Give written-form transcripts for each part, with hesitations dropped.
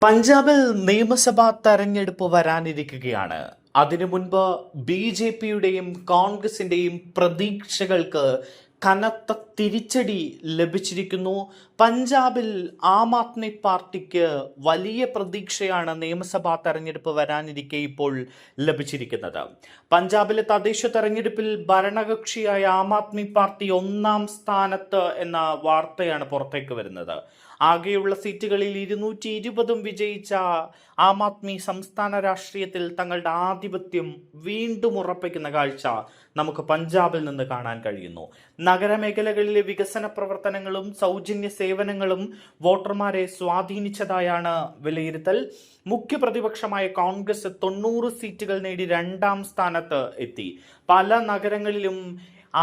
പഞ്ചാബിൽ നിയമസഭാ തെരഞ്ഞെടുപ്പ് വരാനിരിക്കുകയാണ്. അതിനു മുൻപ് ബി.ജെ.പിയുടെയും കോൺഗ്രസിന്റെയും പ്രതീക്ഷകൾക്ക് കനത്ത തിരിച്ചടി ലഭിച്ചിരിക്കുന്നു. പഞ്ചാബിൽ ആം ആദ്മി പാർട്ടിക്ക് വലിയ പ്രതീക്ഷയാണ് നിയമസഭാ തെരഞ്ഞെടുപ്പ് വരാനിരിക്കെ ഇപ്പോൾ ലഭിച്ചിരിക്കുന്നത്. പഞ്ചാബിലെ തദ്ദേശ തെരഞ്ഞെടുപ്പിൽ ഭരണകക്ഷിയായ ആം ആദ്മി പാർട്ടി 1-ാം സ്ഥാനത്ത് എന്ന വാർത്തയാണ് പുറത്തേക്ക് വരുന്നത്. ആകെയുള്ള സീറ്റുകളിൽ 220 വിജയിച്ച ആം ആദ്മി സംസ്ഥാന രാഷ്ട്രീയത്തിൽ തങ്ങളുടെ ആധിപത്യം വീണ്ടും ഉറപ്പിക്കുന്ന കാഴ്ച നമുക്ക് പഞ്ചാബിൽ നിന്ന് കാണാൻ കഴിയുന്നു. നഗരമേഖലകളിലെ വികസന പ്രവർത്തനങ്ങളും സൗജന്യ സേവനങ്ങളും വോട്ടർമാരെ സ്വാധീനിച്ചതായാണ് വിലയിരുത്തൽ. മുഖ്യ പ്രതിപക്ഷമായ കോൺഗ്രസ് 90 സീറ്റുകൾ നേടി 2-ാം സ്ഥാനത്ത് എത്തി. പല നഗരങ്ങളിലും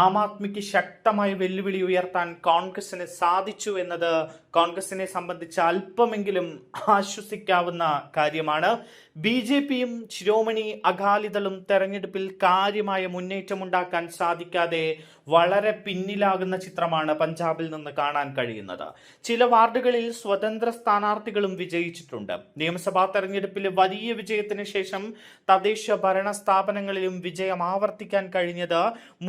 ആം ആദ്മിക്ക് ശക്തമായ വെല്ലുവിളി ഉയർത്താൻ കോൺഗ്രസിന് സാധിച്ചു എന്നത് കോൺഗ്രസിനെ സംബന്ധിച്ച് അല്പമെങ്കിലും ആശ്വസിക്കാവുന്ന കാര്യമാണ്. ബി.ജെ.പിയും ശിരോമണി അകാലിദളും തെരഞ്ഞെടുപ്പിൽ കാര്യമായ മുന്നേറ്റമുണ്ടാക്കാൻ സാധിക്കാതെ വളരെ പിന്നിലാകുന്ന ചിത്രമാണ് പഞ്ചാബിൽ നിന്ന് കാണാൻ കഴിയുന്നത്. ചില വാർഡുകളിൽ സ്വതന്ത്ര സ്ഥാനാർത്ഥികളും വിജയിച്ചിട്ടുണ്ട്. നിയമസഭാ തെരഞ്ഞെടുപ്പിലെ വലിയ വിജയത്തിന് ശേഷം തദ്ദേശ ഭരണ സ്ഥാപനങ്ങളിലും വിജയം ആവർത്തിക്കാൻ കഴിഞ്ഞത്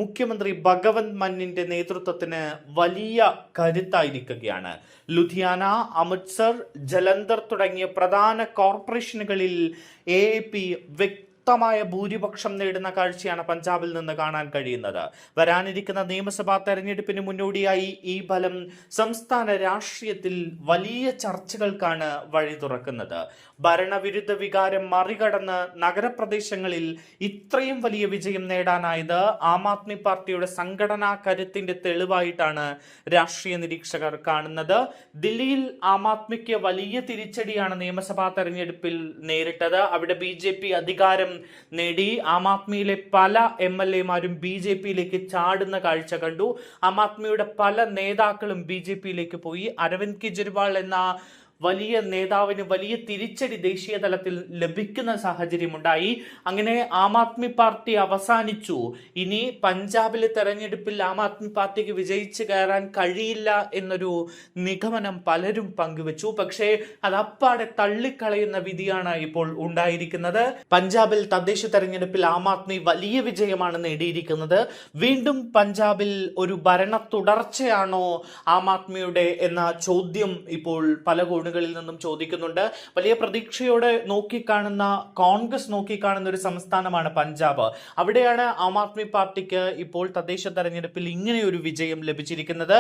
മുഖ്യമന്ത്രി ഭഗവന്ത് മാനിന്റെ നേതൃത്വത്തിന് വലിയ കരുത്തായിരിക്കുകയാണ്. ലുധിയാന, അമൃത്സർ, ജലന്ധർ തുടങ്ങിയ പ്രധാന കോർപ്പറേഷനുകളിൽ AAP വ്യക്തമായ ഭൂരിപക്ഷം നേടുന്ന കാഴ്ചയാണ് പഞ്ചാബിൽ നിന്ന് കാണാൻ കഴിയുന്നത്. വരാനിരിക്കുന്ന നിയമസഭാ തെരഞ്ഞെടുപ്പിന് മുന്നോടിയായി ഈ ഫലം സംസ്ഥാന രാഷ്ട്രീയത്തിൽ വലിയ ചർച്ചകൾക്കാണ് വഴി തുറക്കുന്നത്. ഭരണവിരുദ്ധ വികാരം മറികടന്ന് നഗരപ്രദേശങ്ങളിൽ ഇത്രയും വലിയ വിജയം നേടാനായത് ആം ആദ്മി പാർട്ടിയുടെ സംഘടനാ കരുത്തിന്റെ തെളിവായിട്ടാണ് രാഷ്ട്രീയ നിരീക്ഷകർ കാണുന്നത്. ദില്ലിയിൽ ആം ആദ്മിക്ക് വലിയ തിരിച്ചടിയാണ് നിയമസഭാ തെരഞ്ഞെടുപ്പിൽ നേരിട്ടത്. അവിടെ ബി.ജെ.പി അധികാരം നേടി. ആം ആദ്മിയിലെ പല MLA-മാരും ബി.ജെ.പിയിലേക്ക് ചാടുന്ന കാഴ്ച കണ്ടു. ആം ആദ്മിയുടെ പല നേതാക്കളും ബി.ജെ.പിയിലേക്ക് പോയി. അരവിന്ദ് കെജ്രിവാൾ എന്ന വലിയ നേതാവിന് വലിയ തിരിച്ചടി ദേശീയ തലത്തിൽ ലഭിക്കുന്ന സാഹചര്യമുണ്ടായി. അങ്ങനെ ആം ആദ്മി പാർട്ടി അവസാനിച്ചു. ഇനി പഞ്ചാബിലെ തെരഞ്ഞെടുപ്പിൽ ആം ആദ്മി പാർട്ടിക്ക് വിജയിച്ചു കയറാൻ കഴിയില്ല എന്നൊരു നിഗമനം പലരും പങ്കുവച്ചു. പക്ഷേ അത് അപ്പാടെ തള്ളിക്കളയുന്ന വിധിയാണ് ഇപ്പോൾ ഉണ്ടായിരിക്കുന്നത്. പഞ്ചാബിൽ തദ്ദേശ തെരഞ്ഞെടുപ്പിൽ ആം ആദ്മി വലിയ വിജയമാണ് നേടിയിരിക്കുന്നത്. വീണ്ടും പഞ്ചാബിൽ ഒരു ഭരണ തുടർച്ചയാണോ ആം ആദ്മിയുടെ എന്ന ചോദ്യം ഇപ്പോൾ പല കളിൽ നിന്നും ചോദിക്കുന്നുണ്ട്. വലിയ പ്രതീക്ഷയോടെ കോൺഗ്രസ് നോക്കിക്കാണുന്ന ഒരു സംസ്ഥാനമാണ് പഞ്ചാബ്. അവിടെയാണ് ആം ആദ്മി പാർട്ടിക്ക് ഇപ്പോൾ തദ്ദേശ തെരഞ്ഞെടുപ്പിൽ ഇങ്ങനെ ഒരു വിജയം ലഭിച്ചിരിക്കുന്നത്.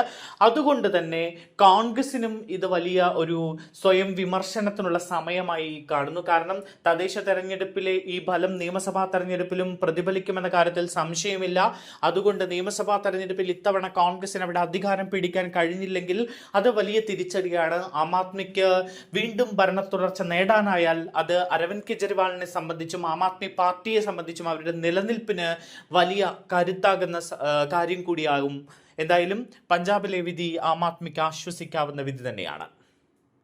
അതുകൊണ്ട് തന്നെ കോൺഗ്രസിനും ഇത് വലിയ ഒരു സ്വയം വിമർശനത്തിനുള്ള സമയമായി കാണുന്നു. കാരണം തദ്ദേശ തെരഞ്ഞെടുപ്പിലെ ഈ ഫലം നിയമസഭാ തെരഞ്ഞെടുപ്പിലും പ്രതിഫലിക്കുമെന്ന കാര്യത്തിൽ സംശയമില്ല. അതുകൊണ്ട് നിയമസഭാ തെരഞ്ഞെടുപ്പിൽ ഇത്തവണ കോൺഗ്രസിന് അവിടെ അധികാരം പിടിക്കാൻ കഴിഞ്ഞില്ലെങ്കിൽ അത് വലിയ തിരിച്ചടിയാണ്. ആം ആദ്മിക്ക് വീണ്ടും ഭരണ തുടർച്ച നേടാനായാൽ അത് അരവിന്ദ് കെജ്രിവാളിനെ സംബന്ധിച്ചും ആം ആദ്മി പാർട്ടിയെ സംബന്ധിച്ചും അവരുടെ നിലനിൽപ്പിന് വലിയ കരുത്താകുന്ന കാര്യം കൂടിയാകും. എന്തായാലും പഞ്ചാബിലെ വിധി ആം ആദ്മിക്ക് ആശ്വസിക്കാവുന്ന വിധി തന്നെയാണ്.